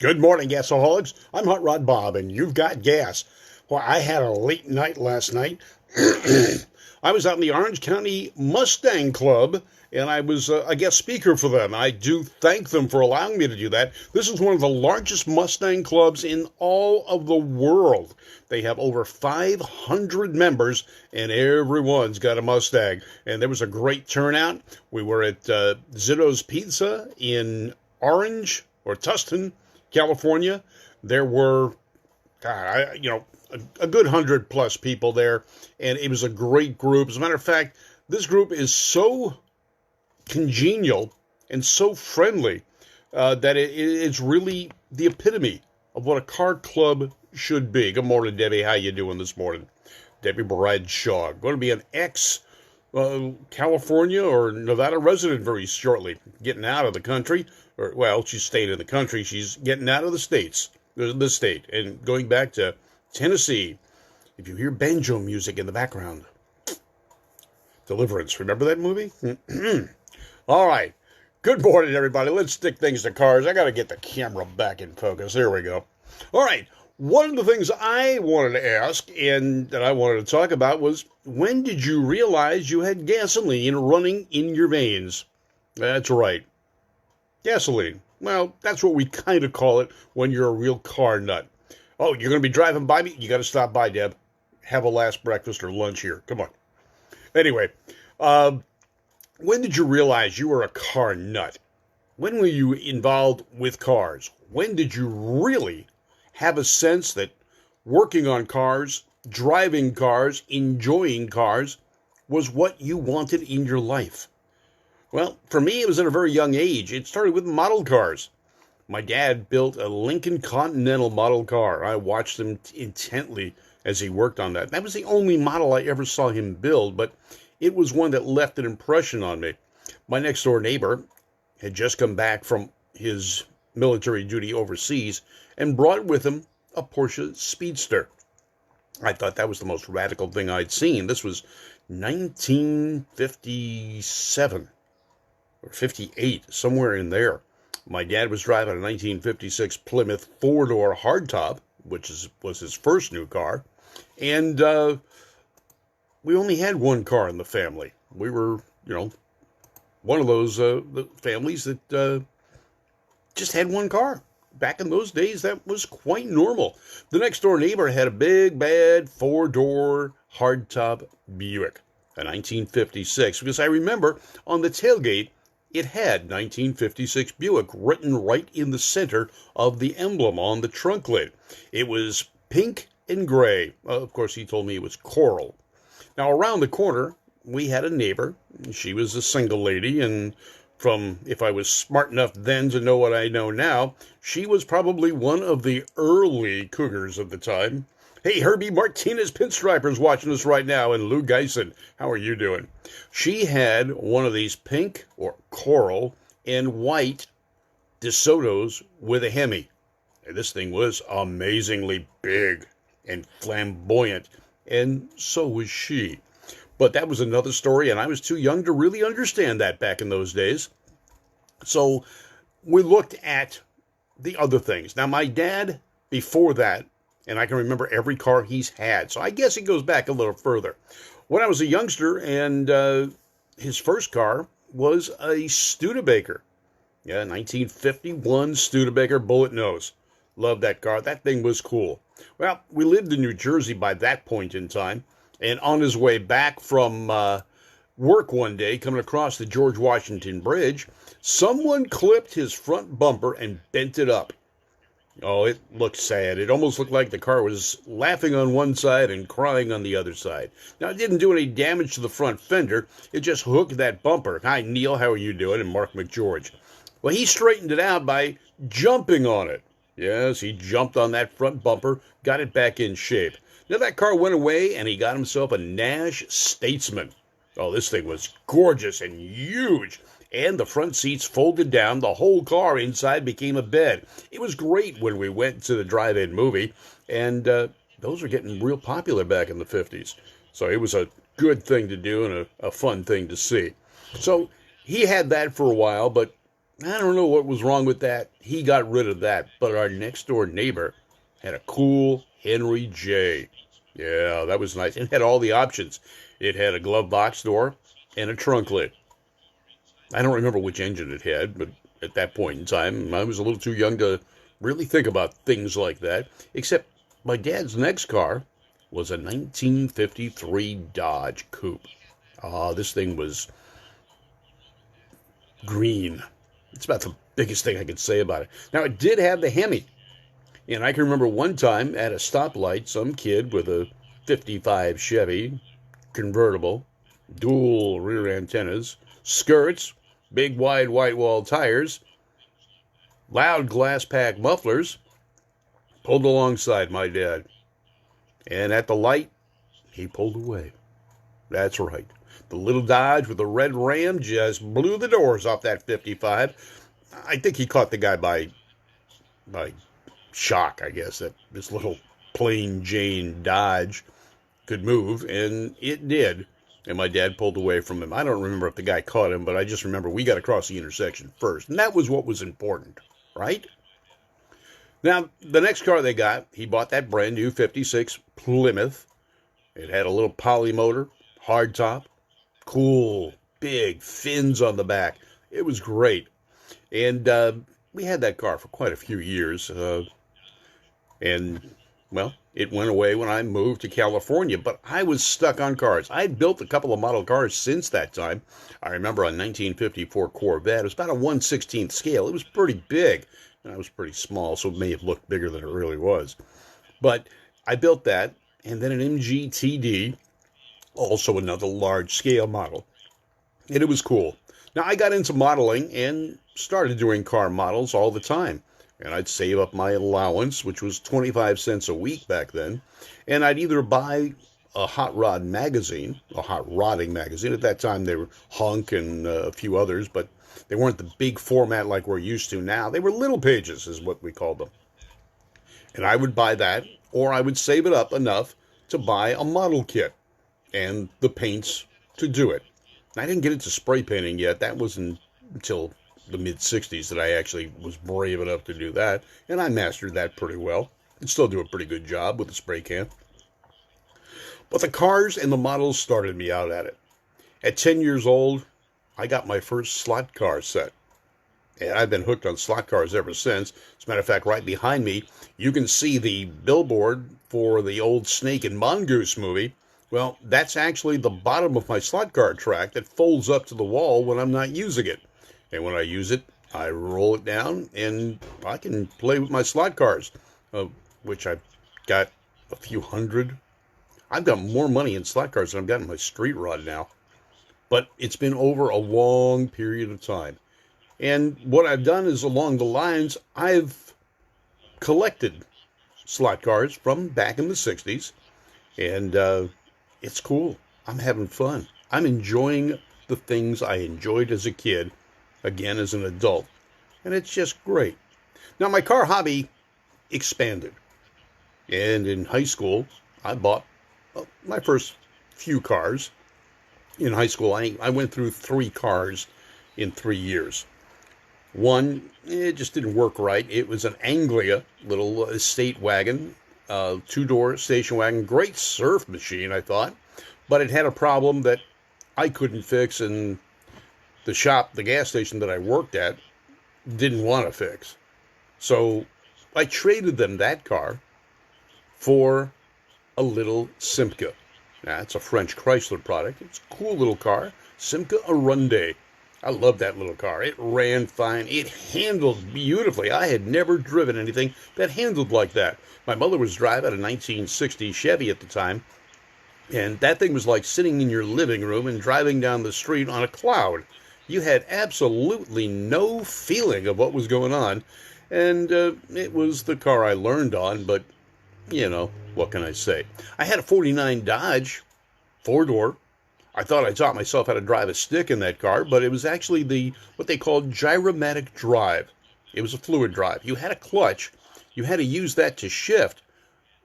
Good morning, gasaholics. I'm Hot Rod Bob, and you've got gas. Well, I had a late night last night. I was out in the Orange County Mustang Club, and I was a guest speaker for them. I do thank them for allowing me to do that. This is one of the largest Mustang clubs in all of the world. They have over 500 members, and everyone's got a Mustang. And there was a great turnout. We were at Zito's Pizza in Orange or Tustin, California. There were, a good 100+ people there, and it was a great group. As a matter of fact, this group is so congenial and so friendly that it's really the epitome of what a car club should be. Good morning, Debbie. How you doing this morning? Debbie Bradshaw. Going to be an ex California or Nevada resident very shortly, getting out of the country. Or, well, she's staying in the country. She's getting out of the state, and going back to Tennessee. If you hear banjo music in the background, Deliverance. Remember that movie? All right. Good morning, everybody. Let's stick things to cars. I got to get the camera back in focus. There we go. All right. One of the things I wanted to ask and that I wanted to talk about was, when did you realize you had gasoline running in your veins? That's right. Gasoline. Well, that's what we kind of call it when you're a real car nut. Oh, you're going to be driving by me? You got to stop by, Deb. Have a last breakfast or lunch here. Come on. Anyway, when did you realize you were a car nut? When were you involved with cars? When did you really have a sense that working on cars, driving cars, enjoying cars was what you wanted in your life? Well, for me, it was at a very young age. It started with model cars. My dad built a Lincoln Continental model car. I watched him intently as he worked on that. That was the only model I ever saw him build, but it was one that left an impression on me. My next door neighbor had just come back from his military duty overseas and brought with him a Porsche Speedster. I thought that was the most radical thing I'd seen. This was 1957 or 58, somewhere in there. My dad was driving a 1956 Plymouth four-door hardtop, which was his first new car, and we only had one car in the family. We were, one of those families that just had one car. Back in those days, that was quite normal. The next door neighbor had a big, bad four-door hardtop Buick, a 1956, because I remember on the tailgate, it had 1956 Buick written right in the center of the emblem on the trunk lid. It was pink and gray. Of course, he told me it was coral. Now, around the corner, we had a neighbor. She was a single lady, and if I was smart enough then to know what I know now, she was probably one of the early cougars of the time. Hey, Herbie Martinez Pinstriper's watching us right now, and Lou Geisen, how are you doing? She had one of these pink or coral and white DeSotos with a Hemi. And this thing was amazingly big and flamboyant, and so was she. But that was another story, and I was too young to really understand that back in those days. So we looked at the other things. Now, my dad, before that, and I can remember every car he's had. So I guess it goes back a little further. When I was a youngster, and his first car was a Studebaker. Yeah, 1951 Studebaker bullet nose. Loved that car. That thing was cool. Well, we lived in New Jersey by that point in time. And on his way back from work one day, coming across the George Washington Bridge, someone clipped his front bumper and bent it up. Oh, it looked sad. It almost looked like the car was laughing on one side and crying on the other side. Now, it didn't do any damage to the front fender. It just hooked that bumper. Hi, Neil. How are you doing? And Mark McGeorge. Well, he straightened it out by jumping on it. Yes, he jumped on that front bumper, got it back in shape. Now, that car went away, and he got himself a Nash Statesman. Oh, this thing was gorgeous and huge. And the front seats folded down. The whole car inside became a bed. It was great when we went to the drive-in movie, and those were getting real popular back in the 50s. So it was a good thing to do and a fun thing to see. So he had that for a while, but I don't know what was wrong with that. He got rid of that, but our next door neighbor had a cool Henry J. Yeah, that was nice. It had all the options. It had a glove box door and a trunk lid. I don't remember which engine it had, but at that point in time, I was a little too young to really think about things like that. Except my dad's next car was a 1953 Dodge Coupe. This thing was green. It's about the biggest thing I could say about it. Now, it did have the Hemi. And I can remember one time at a stoplight, some kid with a 55 Chevy convertible, dual rear antennas, skirts, big wide white wall tires, loud glass pack mufflers, pulled alongside my dad. And at the light, he pulled away. That's right. The little Dodge with the red Ram just blew the doors off that 55. I think he caught the guy by shock, I guess, that this little plain Jane Dodge could move, and it did. And my dad pulled away from him. I don't remember if the guy caught him, but I just remember we got to cross the intersection first. And that was what was important, right? Now, the next car they got, he bought that brand new 56 Plymouth. It had a little poly motor, hardtop, cool, big fins on the back. It was great. And we had that car for quite a few years. And, well, it went away when I moved to California, but I was stuck on cars. I had built a couple of model cars since that time. I remember a 1954 Corvette. It was about a 1/16th scale. It was pretty big, and I was pretty small, so it may have looked bigger than it really was. But I built that, and then an MGTD, also another large-scale model, and it was cool. Now, I got into modeling and started doing car models all the time. And I'd save up my allowance, which was 25 cents a week back then, and I'd either buy a hot rod magazine, a hot rodding magazine. At that time, they were Hunk and a few others, but they weren't the big format like we're used to now. They were little pages, is what we called them. And I would buy that, or I would save it up enough to buy a model kit and the paints to do it. And I didn't get into spray painting yet. That wasn't until the mid-60s that I actually was brave enough to do that, and I mastered that pretty well, and still do a pretty good job with the spray can. But the cars and the models started me out at it. At 10 years old, I got my first slot car set, and I've been hooked on slot cars ever since. As a matter of fact, right behind me, you can see the billboard for the old Snake and Mongoose movie. Well, that's actually the bottom of my slot car track that folds up to the wall when I'm not using it. And when I use it, I roll it down, and I can play with my slot cars, which I've got a few hundred. I've got more money in slot cars than I've got in my street rod now. But it's been over a long period of time. And what I've done is along the lines, I've collected slot cars from back in the 60s. And it's cool. I'm having fun. I'm enjoying the things I enjoyed as a kid, again as an adult, and it's just great. Now, my car hobby expanded, and in high school, I bought my first few cars. In high school, I went through 3 cars in 3 years. One, it just didn't work right. It was an Anglia little estate wagon, 2-door station wagon, great surf machine, I thought, but it had a problem that I couldn't fix, and the gas station that I worked at didn't want to fix. So I traded them that car for a little Simca. Now, it's a French Chrysler product. It's a cool little car, Simca Arunde. I love that little car. It ran fine. It handled beautifully. I had never driven anything that handled like that. My mother was driving a 1960 Chevy at the time, and that thing was like sitting in your living room and driving down the street on a cloud. You had absolutely no feeling of what was going on, and it was the car I learned on, but, you know, what can I say? I had a 49 Dodge, 4-door. I thought I taught myself how to drive a stick in that car, but it was actually what they called gyromatic drive. It was a fluid drive. You had a clutch. You had to use that to shift,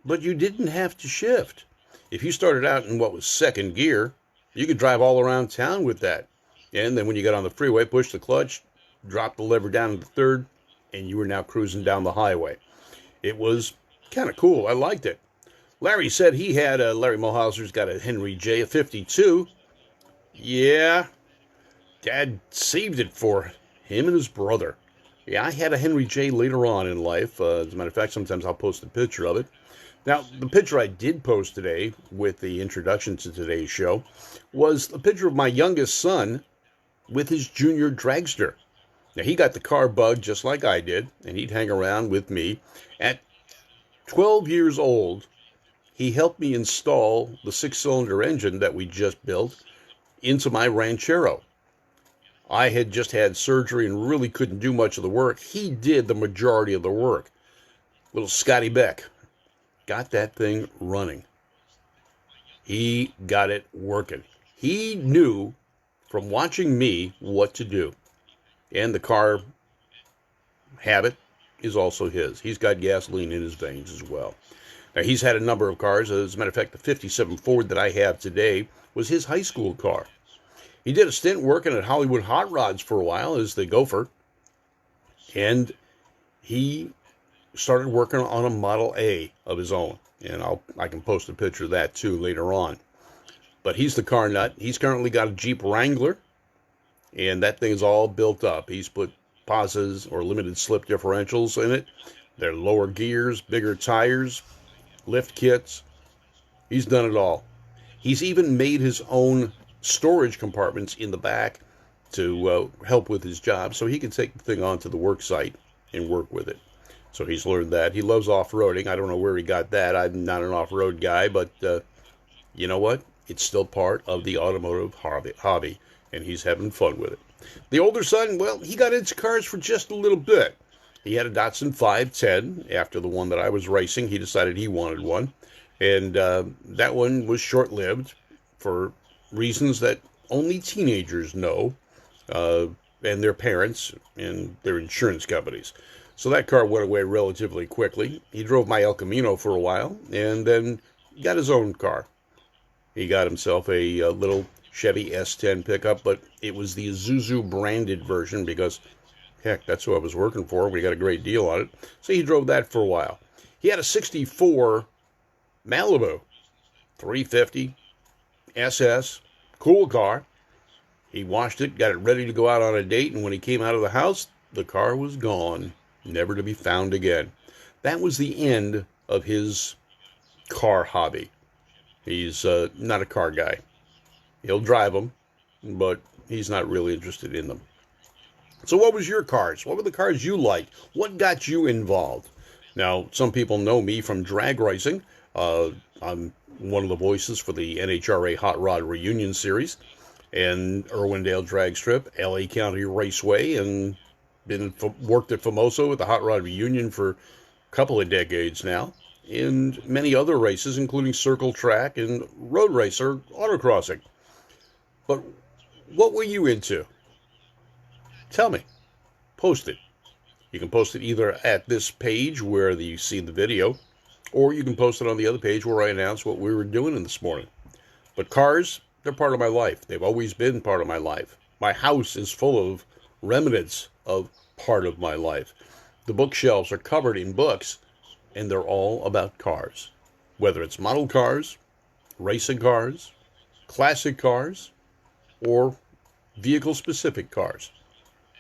but you didn't have to shift. If you started out in what was second gear, you could drive all around town with that. And then when you got on the freeway, push the clutch, drop the lever down to the third, and you were now cruising down the highway. It was kind of cool. I liked it. Larry said he had Larry Mohauser's got a Henry J, a 52. Yeah, Dad saved it for him and his brother. Yeah, I had a Henry J later on in life. As a matter of fact, sometimes I'll post a picture of it. Now, the picture I did post today with the introduction to today's show was a picture of my youngest son with his junior dragster. Now, he got the car bug just like I did, and he'd hang around with me. At 12 years old, he helped me install the 6-cylinder engine that we just built into my Ranchero. I had just had surgery and really couldn't do much of the work. He did the majority of the work. Little Scotty Beck got that thing running. He got it working. He knew from watching me what to do. And the car habit is also his. He's got gasoline in his veins as well. Now, he's had a number of cars. As a matter of fact, the 57 Ford that I have today was his high school car. He did a stint working at Hollywood Hot Rods for a while as the gopher. And he started working on a Model A of his own. And I can post a picture of that too later on. But he's the car nut. He's currently got a Jeep Wrangler. And that thing's all built up. He's put PASAs or limited slip differentials in it. They're lower gears, bigger tires, lift kits. He's done it all. He's even made his own storage compartments in the back to help with his job so he can take the thing onto the work site and work with it. So he's learned that. He loves off-roading. I don't know where he got that. I'm not an off-road guy, but you know what? It's still part of the automotive hobby, and he's having fun with it. The older son, well, he got into cars for just a little bit. He had a Datsun 510. After the one that I was racing, he decided he wanted one. And that one was short-lived for reasons that only teenagers know, and their parents and their insurance companies. So that car went away relatively quickly. He drove my El Camino for a while, and then got his own car. He got himself a little Chevy S10 pickup, but it was the Isuzu branded version because, heck, that's who I was working for. We got a great deal on it. So he drove that for a while. He had a 64 Malibu 350 SS, cool car. He washed it, got it ready to go out on a date, and when he came out of the house, the car was gone, never to be found again. That was the end of his car hobby. He's not a car guy. He'll drive them, but he's not really interested in them. So what was your cars? What were the cars you liked? What got you involved? Now, some people know me from drag racing. I'm one of the voices for the NHRA Hot Rod Reunion Series and Irwindale Drag Strip, LA County Raceway, and worked at Famoso with the Hot Rod Reunion for a couple of decades now, and many other races, including Circle Track and Road Racer Autocrossing. But what were you into? Tell me. Post it. You can post it either at this page where you see the video, or you can post it on the other page where I announce what we were doing this morning. But cars, they're part of my life. They've always been part of my life. My house is full of remnants of part of my life. The bookshelves are covered in books, and they're all about cars. Whether it's model cars, racing cars, classic cars, or vehicle-specific cars.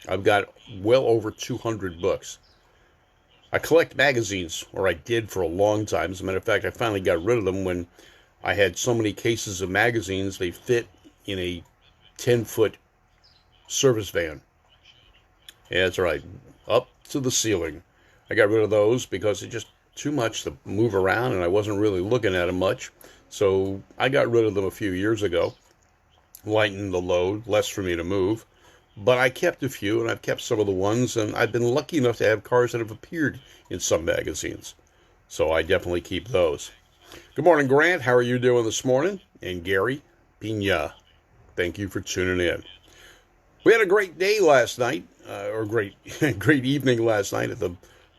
I've got well over 200 books. I collect magazines, or I did for a long time. As a matter of fact, I finally got rid of them when I had so many cases of magazines, they fit in a 10-foot service van. Yeah, that's right, up to the ceiling. I got rid of those because it's just too much to move around, and I wasn't really looking at them much. So I got rid of them a few years ago. Lightened the load, less for me to move. But I kept a few, and I've kept some of the ones, and I've been lucky enough to have cars that have appeared in some magazines. So I definitely keep those. Good morning, Grant. How are you doing this morning? And Gary Pina, thank you for tuning in. We had a great day last night, or great evening last night at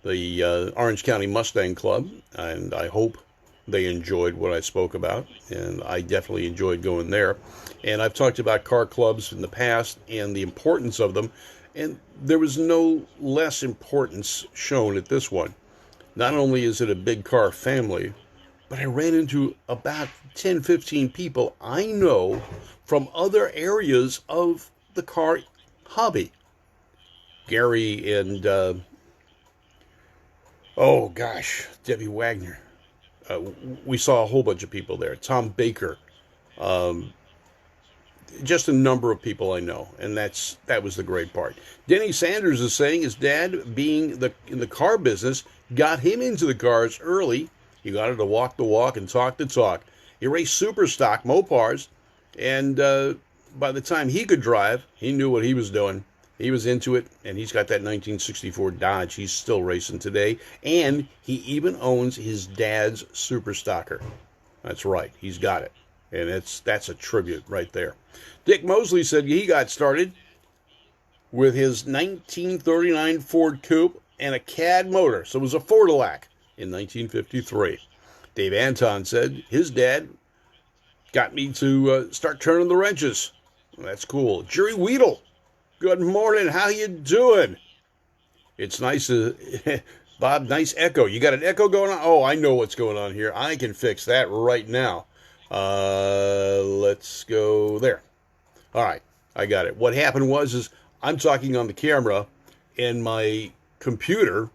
the Orange County Mustang Club, and I hope they enjoyed what I spoke about, and I definitely enjoyed going there. And I've talked about car clubs in the past and the importance of them, And there was no less importance shown at this one. Not only is it a big car family, but I ran into about 10, 15 people I know from other areas of the car hobby. Gary and, oh gosh, Debbie Wagner. Uh, we saw a whole bunch of people there. Tom Baker, just a number of people I know, and that was the great part. Denny Sanders is saying his dad, being in the car business, got him into the cars early. He got him to walk the walk and talk the talk. He raced super stock Mopars, and by the time he could drive, he knew what he was doing. He was into it, and he's got that 1964 Dodge. He's still racing today, and he even owns his dad's super stocker. That's right, he's got it. And that's a tribute right there. Dick Mosley said he got started with his 1939 Ford Coupe and a CAD motor. So it was a Fordilac in 1953. Dave Anton said his dad got me to start turning the wrenches. Well, that's cool. Jerry Weedle, good morning. How you doing? It's nice to... Bob, nice echo. You got an echo going on? Oh, I know what's going on here. I can fix that right now. Let's go there. All right, I got it. What happened is I'm talking on the camera, and my computer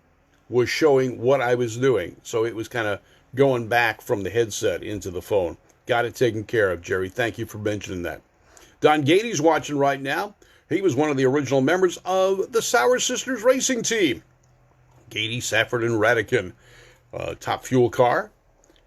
was showing what I was doing. So it was kind of going back from the headset into the phone. Got it taken care of, Jerry. Thank you for mentioning that. Don Gady's watching right now. He was one of the original members of the Sauer Sisters racing team. Gady, Safford, and Radican. Top Fuel Car.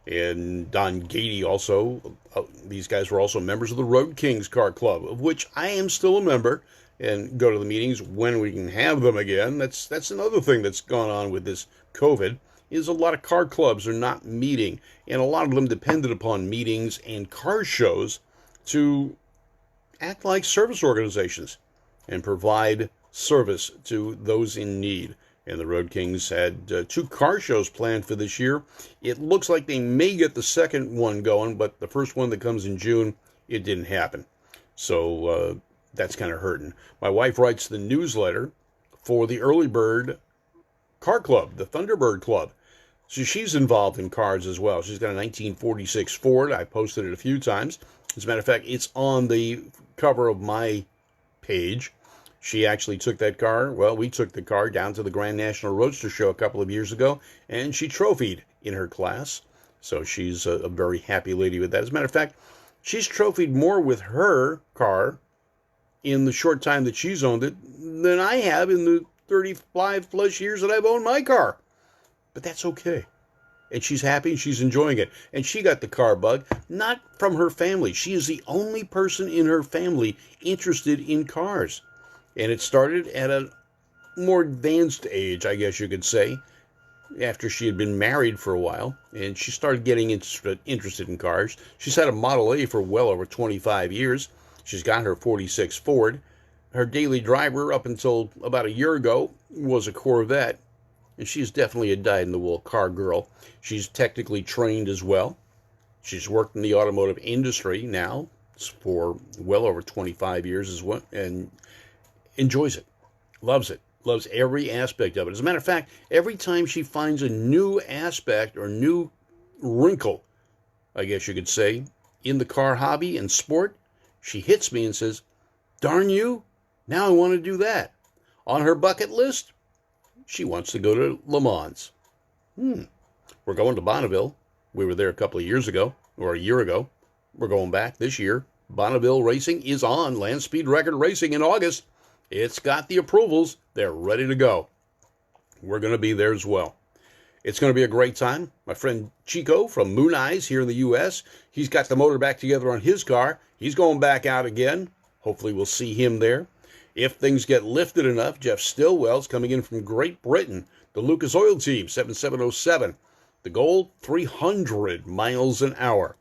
And Don Gady also, these guys were also members of the Road Kings Car Club, of which I am still a member and go to the meetings when we can have them again. That's another thing that's gone on with this COVID, is a lot of car clubs are not meeting, and a lot of them depended upon meetings and car shows to act like service organizations and provide service to those in need. And the Road Kings had 2 car shows planned for this year. It looks like they may get the second one going, but the first one that comes in June, it didn't happen. So that's kind of hurting. My wife writes the newsletter for the Early Bird Car Club, the Thunderbird Club. So she's involved in cars as well. She's got a 1946 Ford. I posted it a few times. As a matter of fact, it's on the cover of my page. She actually took that car, well, we took the car down to the Grand National Roadster Show a couple of years ago, and she trophied in her class. So she's a very happy lady with that. As a matter of fact, she's trophied more with her car in the short time that she's owned it than I have in the 35 plus years that I've owned my car. But that's okay. And she's happy and she's enjoying it. And she got the car bug, not from her family. She is the only person in her family interested in cars. And it started at a more advanced age, I guess you could say, after she had been married for a while. And she started getting interested in cars. She's had a Model A for well over 25 years. She's got her 46 Ford. Her daily driver up until about a year ago was a Corvette. And she's definitely a dyed-in-the-wool car girl. She's technically trained as well. She's worked in the automotive industry now for well over 25 years as well, and enjoys it, loves every aspect of it. As a matter of fact, every time she finds a new aspect or new wrinkle, I guess you could say, in the car hobby and sport, she hits me and says, darn you, now I want to do that. On her bucket list, she wants to go to Le Mans. We're going to Bonneville. We were there a couple of years ago, or a year ago. We're going back this year. Bonneville Racing is on Land Speed Record Racing in August. It's got the approvals. They're ready to go. We're going to be there as well. It's going to be a great time. My friend Chico from Moon Eyes here in the U.S., he's got the motor back together on his car. He's going back out again. Hopefully we'll see him there. If things get lifted enough, Jeff Stillwell's coming in from Great Britain. The Lucas Oil Team, 7707. The goal, 300 miles an hour.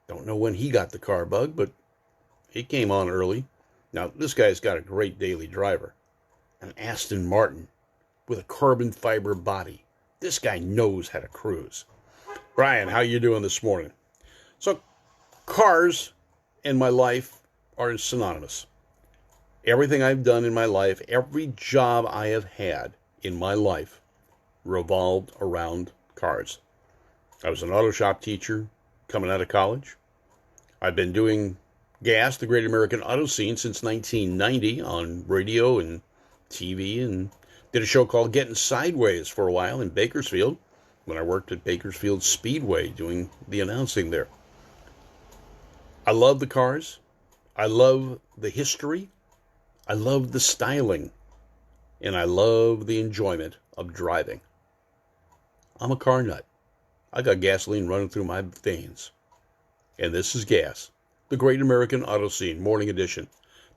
Don't know when he got the car bug, but he came on early. Now, this guy's got a great daily driver. An Aston Martin with a carbon fiber body. This guy knows how to cruise. Brian, how you doing this morning? So, cars and my life are synonymous. Everything I've done in my life, every job I have had in my life revolved around cars. I was an auto shop teacher coming out of college. I've been doing GAAS, the Great American Auto Scene, since 1990 on radio and TV, and did a show called Getting Sideways for a while in Bakersfield when I worked at Bakersfield Speedway doing the announcing there. I love the cars. I love the history. I love the styling. And I love the enjoyment of driving. I'm a car nut. I got gasoline running through my veins. And this is GAAS, the Great American Auto Scene, Morning Edition.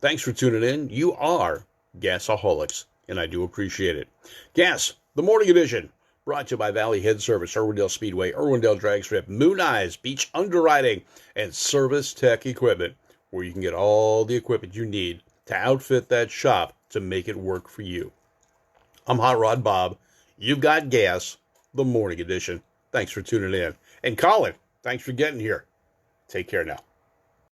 Thanks for tuning in. You are Gasaholics, and I do appreciate it. GAAS, the Morning Edition, brought to you by Valley Head Service, Irwindale Speedway, Irwindale Drag Strip, Moon Eyes, Beach Underwriting, and Service Tech Equipment, where you can get all the equipment you need to outfit that shop to make it work for you. I'm Hot Rod Bob. You've got GAAS, the Morning Edition. Thanks for tuning in. And Colin, thanks for getting here. Take care now.